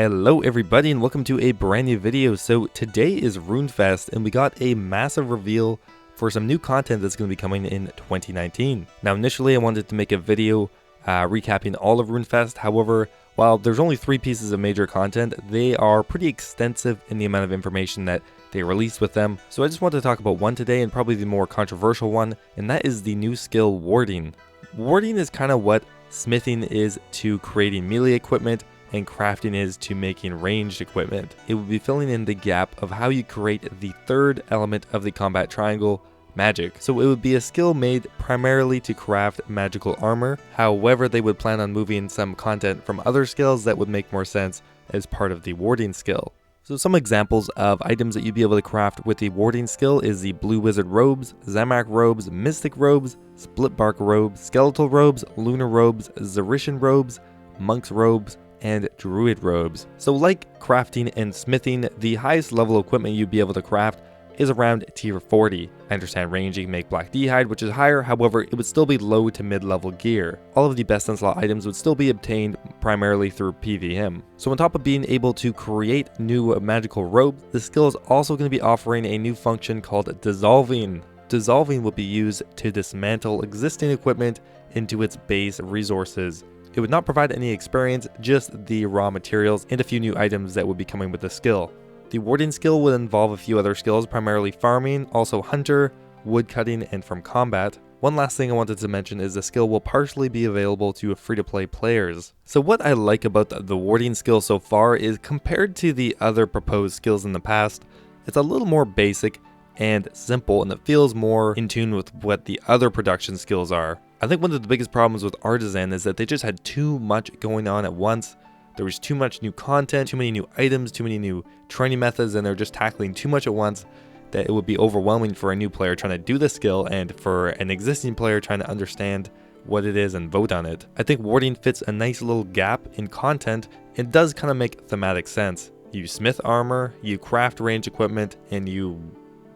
Hello everybody and welcome to a brand new video. So today is RuneFest and we got a massive reveal for some new content that's going to be coming in 2019. Now initially I wanted to make a video recapping all of RuneFest. However, while there's only 3 pieces of major content, they are pretty extensive in the amount of information that they released with them. So I just want to talk about one today, and probably the more controversial one, and that is the new skill Warding. Warding is kind of what smithing is to creating melee equipment and crafting is to making ranged equipment. It will be filling in the gap of how you create the third element of the combat triangle, magic. So it would be a skill made primarily to craft magical armor. However, they would plan on moving some content from other skills that would make more sense as part of the warding skill. So some examples of items that you'd be able to craft with the warding skill is the blue wizard robes, Zamorak robes, mystic robes, split bark robes, skeletal robes, lunar robes, Zarishan robes, monk's robes, and druid robes. So like crafting and smithing, the highest level equipment you'd be able to craft is around tier 40. I understand ranging can make black d'hide, which is higher, however it would still be low to mid-level gear. All of the best in slot items would still be obtained primarily through PVM. So on top of being able to create new magical robes, the skill is also going to be offering a new function called dissolving. Dissolving will be used to dismantle existing equipment into its base resources. It would not provide any experience, just the raw materials and a few new items that would be coming with the skill. The warding skill would involve a few other skills, primarily farming, also hunter, wood cutting, and from combat. One last thing I wanted to mention is the skill will partially be available to free-to-play players. So what I like about the warding skill so far is, compared to the other proposed skills in the past, it's a little more basic and simple, and it feels more in tune with what the other production skills are. I think one of the biggest problems with Artisan is that they just had too much going on at once. There was too much new content, too many new items, too many new training methods, and they're just tackling too much at once that it would be overwhelming for a new player trying to do the skill and for an existing player trying to understand what it is and vote on it. I think warding fits a nice little gap in content and does kind of make thematic sense. You smith armor, you craft range equipment, and you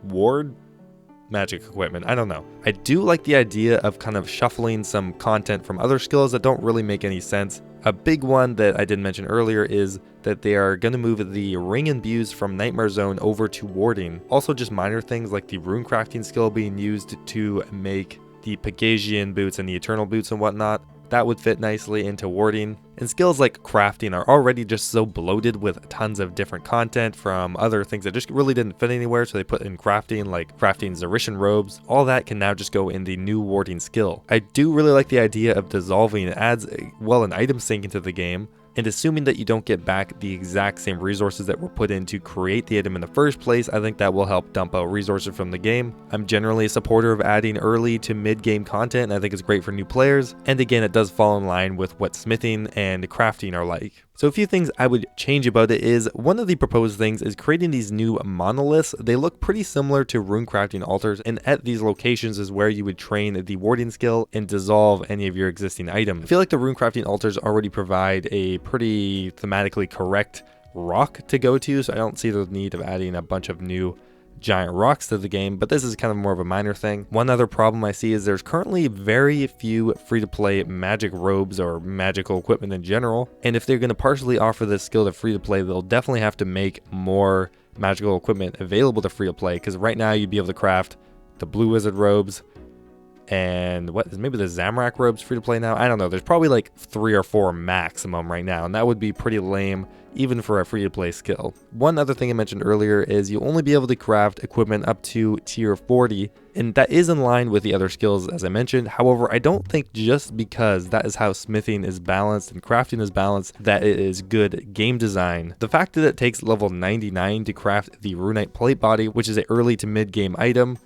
ward magic equipment. I don't know. I do like the idea of kind of shuffling some content from other skills that don't really make any sense. A big one that I didn't mention earlier is that they are going to move the ring imbues from Nightmare Zone over to warding. Also just minor things like the rune crafting skill being used to make the Pegasian boots and the Eternal boots and whatnot. That would fit nicely into warding. And skills like crafting are already just so bloated with tons of different content from other things that just really didn't fit anywhere, so they put in crafting, like crafting Zarishan robes. All that can now just go in the new warding skill. I do really like the idea of dissolving. It adds, well, an item sink into the game, and assuming that you don't get back the exact same resources that were put in to create the item in the first place, I think that will help dump out resources from the game. I'm generally a supporter of adding early to mid-game content, and I think it's great for new players. And again, it does fall in line with what smithing and crafting are like. So a few things I would change about it is, one of the proposed things is creating these new monoliths. They look pretty similar to rune crafting altars, and at these locations is where you would train the warding skill and dissolve any of your existing items. I feel like the rune crafting altars already provide a pretty thematically correct rock to go to, so I don't see the need of adding a bunch of new giant rocks to the game, but this is kind of more of a minor thing. One other problem I see is there's currently very few free-to-play magic robes or magical equipment in general, and if they're going to partially offer this skill to free-to-play, they'll definitely have to make more magical equipment available to free-to-play, because right now you'd be able to craft the blue wizard robes and what is maybe the Zamorak robes free to play now? I don't know. There's probably like 3 or 4 maximum right now, and that would be pretty lame even for a free to play skill. One other thing I mentioned earlier is you'll only be able to craft equipment up to tier 40, and that is in line with the other skills as I mentioned. However, I don't think just because that is how smithing is balanced and crafting is balanced that it is good game design. The fact that it takes level 99 to craft the runite plate body, which is an early to mid game item,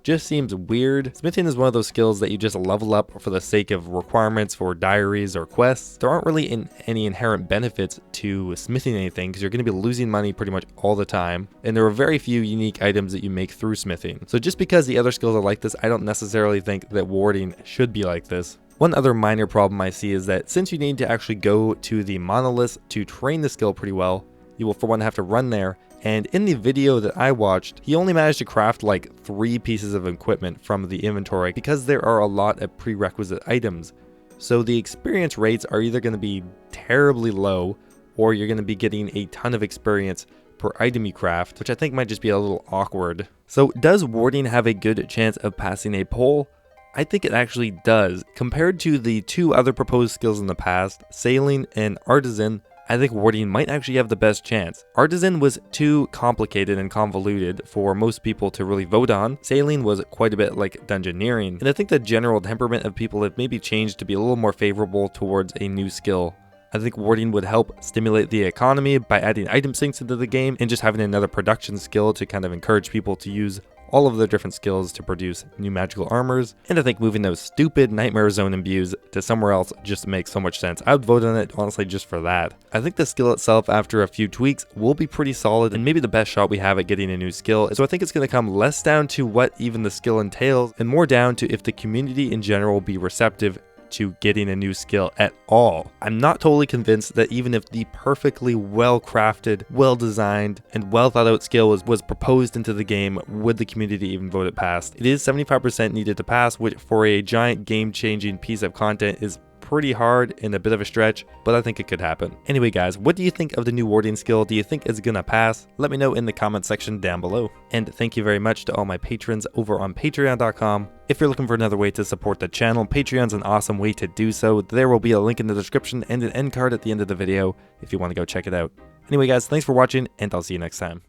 just seems weird. Smithing is one of those skills that you just level up for the sake of requirements for diaries or quests. There aren't really any inherent benefits to smithing anything, because you're going to be losing money pretty much all the time, and there are very few unique items that you make through smithing. So just because the other skills are like this, I don't necessarily think that warding should be like this. One other minor problem I see is that since you need to actually go to the monoliths to train the skill pretty well, you will for one have to run there, and in the video that I watched, he only managed to craft like 3 pieces of equipment from the inventory because there are a lot of prerequisite items. So the experience rates are either going to be terribly low or you're going to be getting a ton of experience per item you craft, which I think might just be a little awkward. So does warding have a good chance of passing a poll? I think it actually does. Compared to the two other proposed skills in the past, Sailing and Artisan, I think warding might actually have the best chance. Artisan was too complicated and convoluted for most people to really vote on. Sailing was quite a bit like dungeoneering, and I think the general temperament of people have maybe changed to be a little more favorable towards a new skill. I think warding would help stimulate the economy by adding item sinks into the game and just having another production skill to kind of encourage people to use all of the different skills to produce new magical armors. And I think moving those stupid Nightmare Zone imbues to somewhere else just makes so much sense. I would vote on it honestly just for that. I think the skill itself, after a few tweaks, will be pretty solid and maybe the best shot we have at getting a new skill. So I think it's going to come less down to what even the skill entails and more down to if the community in general will be receptive to getting a new skill at all. I'm not totally convinced that even if the perfectly well crafted, well designed, and well thought out skill was proposed into the game, would the community even vote it past. It is 75% needed to pass, which for a giant game changing piece of content is pretty hard and a bit of a stretch, but I think it could happen. Anyway guys, what do you think of the new warding skill? Do you think it's gonna pass? Let me know in the comment section down below. And thank you very much to all my patrons over on patreon.com. If you're looking for another way to support the channel, Patreon's an awesome way to do so. There will be a link in the description and an end card at the end of the video if you want to go check it out. Anyway guys, thanks for watching and I'll see you next time.